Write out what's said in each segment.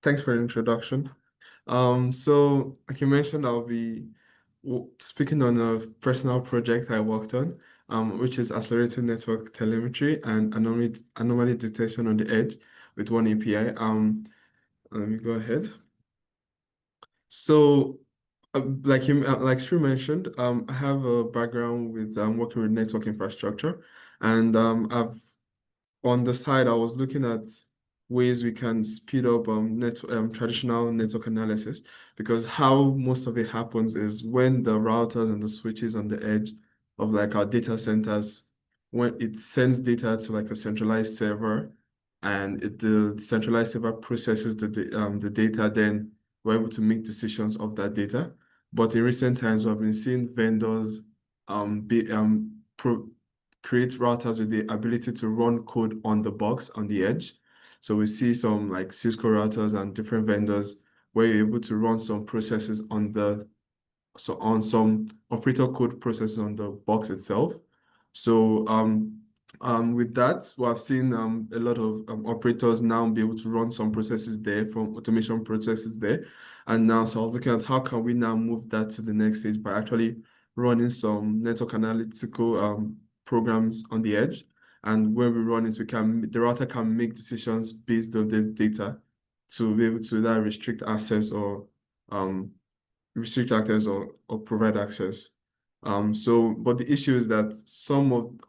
Thanks for the introduction. So like you mentioned, I'll be speaking on a personal project I worked on, which is accelerated network telemetry and anomaly detection on the edge with one API. Let me go ahead. So, like Sri mentioned, I have a background with working with network infrastructure, and I've on the side, I was looking at ways we can speed up traditional network analysis, because how most of it happens is when the routers and the switches on the edge of like our data centers, when it sends data to like a centralized server, and the centralized server processes the data, then we're able to make decisions of that data. But in recent times, we've been seeing vendors be create routers with the ability to run code on the box on the edge. So we see some like Cisco routers and different vendors where you're able to run some processes on some operator code processes on the box itself. So with that, we have seen a lot of operators now be able to run some processes there, from automation processes there. And now, so I was looking at how can we now move that to the next stage by actually running some network analytical programs on the edge. And when we run it, the router can make decisions based on the data to be able to either restrict access or restrict access or provide access. But the issue is that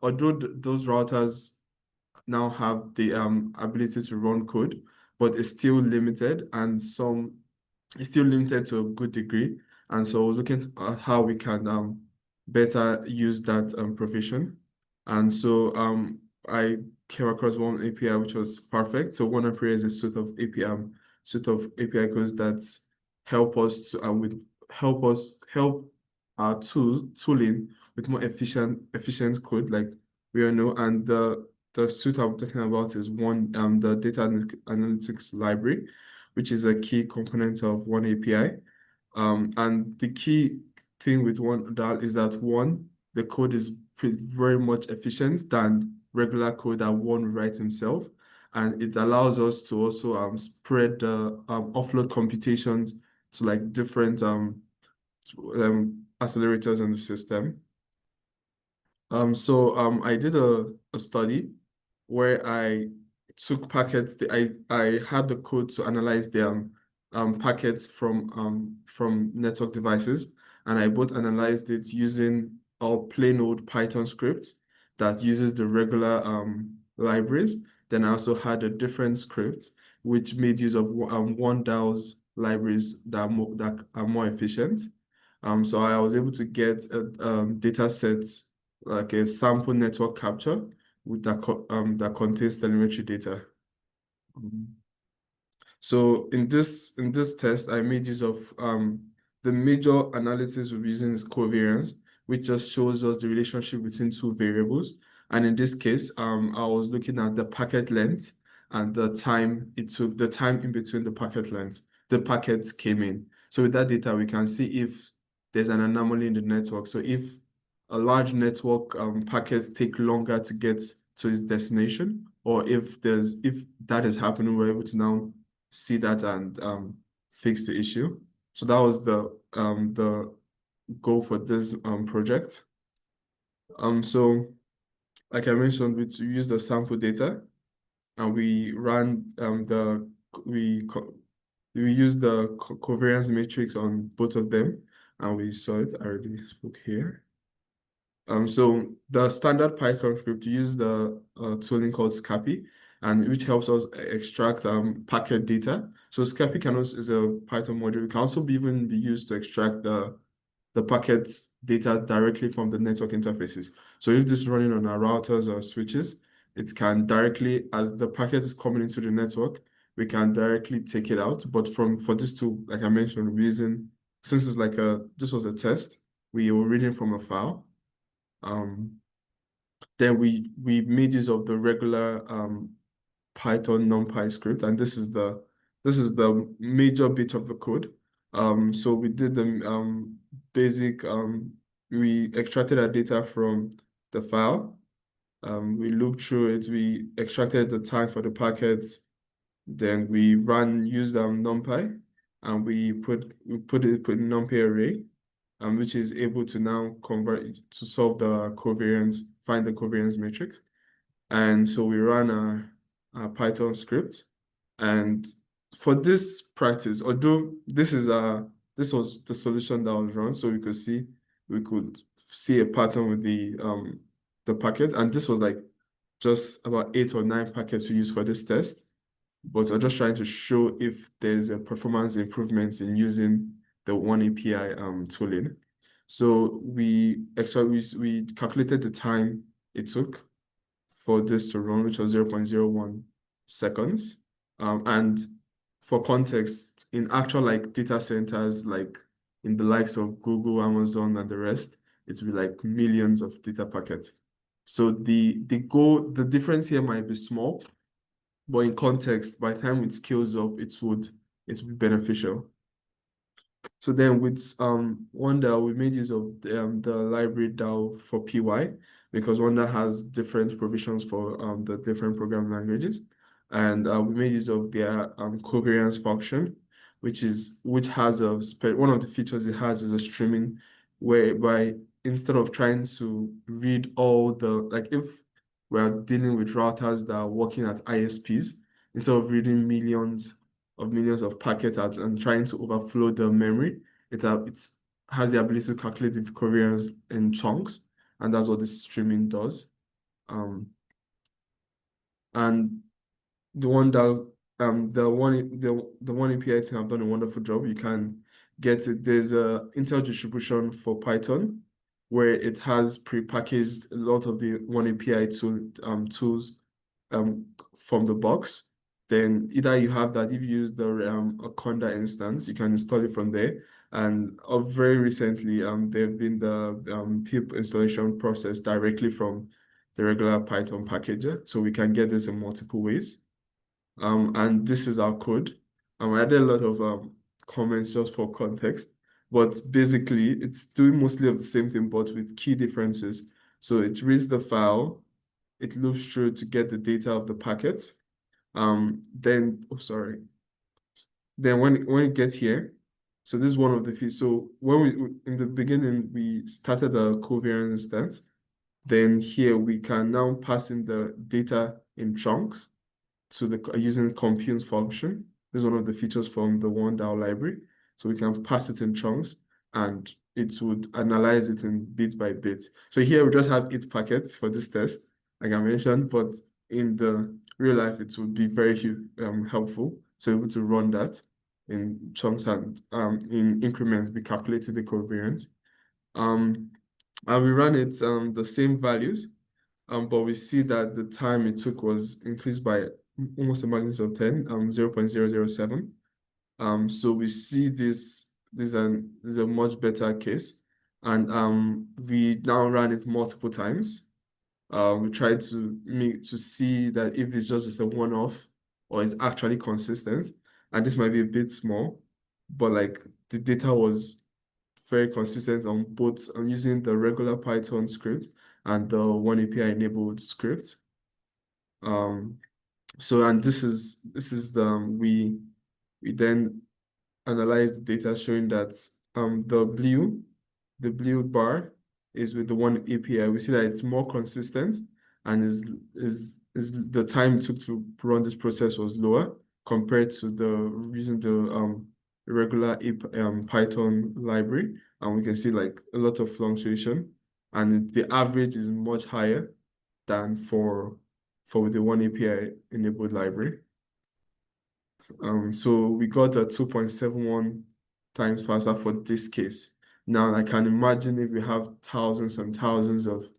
although those routers now have the ability to run code, but it's still limited, and it's still limited to a good degree. And so I was looking at how we can better use that provision. And so I came across one API which was perfect. So one API is a suite of API codes that help us to help our tooling with more efficient code, like we all know. And the suite I'm talking about is the data analytics library, which is a key component of one API. And the key thing with oneDAL is that the code is very much efficient than regular code that one writes himself. And it allows us to also spread the offload computations to like different accelerators in the system. I did a study where I took packets. I had the code to analyze the packets from network devices, and I both analyzed it using a plain old Python script that uses the regular libraries. Then I also had a different script which made use of oneDAL's libraries that are more efficient. So I was able to get a data set, like a sample network capture that contains telemetry data. Um, So in this test, I made use of the major analysis we're using is covariance, which just shows us the relationship between two variables. And in this case, I was looking at the packet length and the time in between the packets came in. So with that data, we can see if there's an anomaly in the network. So if a large network packets take longer to get to its destination, or if that is happening, we're able to now see that and fix the issue. So that was the goal for this project. So like I mentioned, we used the sample data, and we ran we used the covariance matrix on both of them, and we saw it. I already spoke here. So the standard Python script use the tooling called Scapy, and which helps us extract packet data. So Scapy is a Python module. It can also even be used to extract the packets data directly from the network interfaces. So if this is running on our routers or switches, it can directly, as the packet is coming into the network, we can directly take it out. But for this tool, like I mentioned, since it's like this was a test, we were reading from a file. Then we made use of the regular Python NumPy script, and this is the major bit of the code. So we did the basic we extracted our data from the file. We looked through it. We extracted the time for the packets. Then we use NumPy, and we put in NumPy array, which is able to now convert to solve the covariance, find the covariance matrix. And so we run a Python script. And for this practice, although this was the solution that was run, so we could see a pattern with the packet, and this was like just about 8 or 9 packets we used for this test. But we're just trying to show if there's a performance improvement in using the oneAPI tooling. So we actually we calculated the time it took for this to run, which was 0.01 seconds. And for context, in actual like data centers, like in the likes of Google, Amazon, and the rest, it will be like millions of data packets. So the difference here might be small, but in context, by the time it scales up, it would be beneficial. So then with oneDAL, we made use of the library DAL for PY, because oneDAL has different provisions for the different programming languages. And we made use of their covariance function, which has one of the features it has is a streaming, whereby instead of trying to read all the, like if we're dealing with routers that are working at ISPs, instead of reading millions of packets out and trying to overflow the memory, it has the ability to calculate the covariance in chunks, and that's what this streaming does. And the one that the one API team have done a wonderful job. You can get it. There's a Intel distribution for Python where it has prepackaged a lot of the one API tools from the box. Then either you have that, if you use the Conda instance, you can install it from there. And very recently, there've been the pip installation process directly from the regular Python packager. So we can get this in multiple ways. And this is our code. I added a lot of comments just for context, but basically it's doing mostly of the same thing, but with key differences. So it reads the file, it loops through to get the data of the packet. Then when it gets here, so this is one of the few. So when we in the beginning we started a covariance instance, then here we can now pass in the data in chunks to using the compute function. This is one of the features from the oneDAL library. So we can pass it in chunks and it would analyze it in bit by bit. So here we just have 8 packets for this test, like I mentioned, but in the real life, it would be very helpful to be able to run that in chunks and in increments, be calculating the covariance. And we ran it the same values, but we see that the time it took was increased by almost a magnitude of 10, 0.007. So we see this is a much better case. And we now ran it multiple times. We tried to see that if it's just a one-off or it's actually consistent. And this might be a bit small, but like the data was very consistent on both. I'm using the regular Python script and the oneAPI enabled script. So and this is we then analyze the data showing that the blue bar is with the oneAPI. We see that it's more consistent and is the time it took to run this process was lower compared to the using the regular Python library. And we can see like a lot of fluctuation, and the average is much higher than for the oneAPI enabled library. So we got a 2.71 times faster for this case. Now I can imagine if we have thousands and thousands of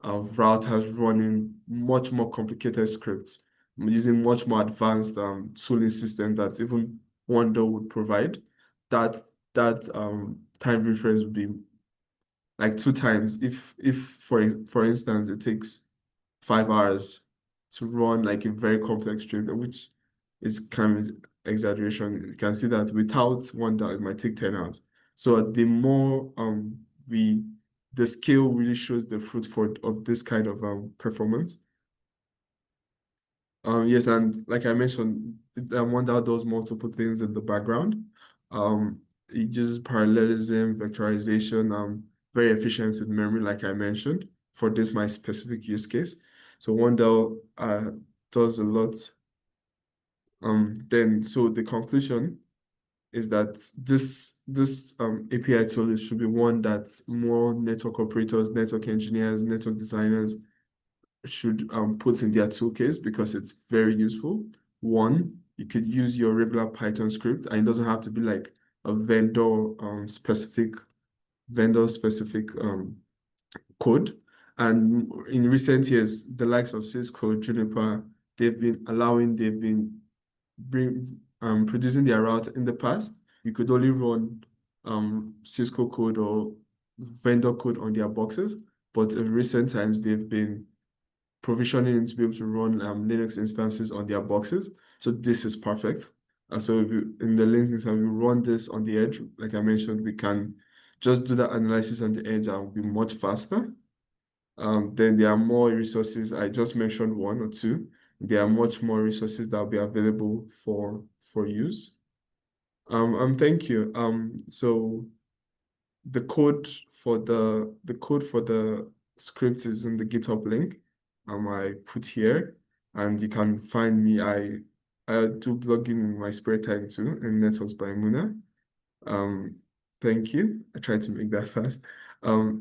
routers running much more complicated scripts, using much more advanced tooling system that even oneDAL would provide, that time reference would be like 2 times. If for instance it takes 5 hours to run like a very complex script, which is kind of exaggeration. You can see that without oneDAL, it might take 10 hours. So the more the scale really shows the fruit of this kind of performance. Yes, and like I mentioned, one that does multiple things in the background. It uses parallelism, vectorization, very efficient with memory, like I mentioned, for this my specific use case. So oneDAL does a lot. Then so the conclusion is that this API tool should be one that more network operators, network engineers, network designers should put in their toolkits because it's very useful. One, you could use your regular Python script, and it doesn't have to be like a vendor specific code. And in recent years, the likes of Cisco, Juniper, they've been producing their route. In the past, you could only run Cisco code or vendor code on their boxes, but in recent times they've been provisioning to be able to run Linux instances on their boxes. So this is perfect. So if you, in the Linux instance, we run this on the edge, like I mentioned, we can just do that analysis on the edge and be much faster. Then there are more resources. I just mentioned one or two. There are much more resources that will be available for use. Thank you. So the code for the script is in the GitHub link. I put here, and you can find me. I do blogging in my spare time too in Networks by Muna. Thank you. I tried to make that fast.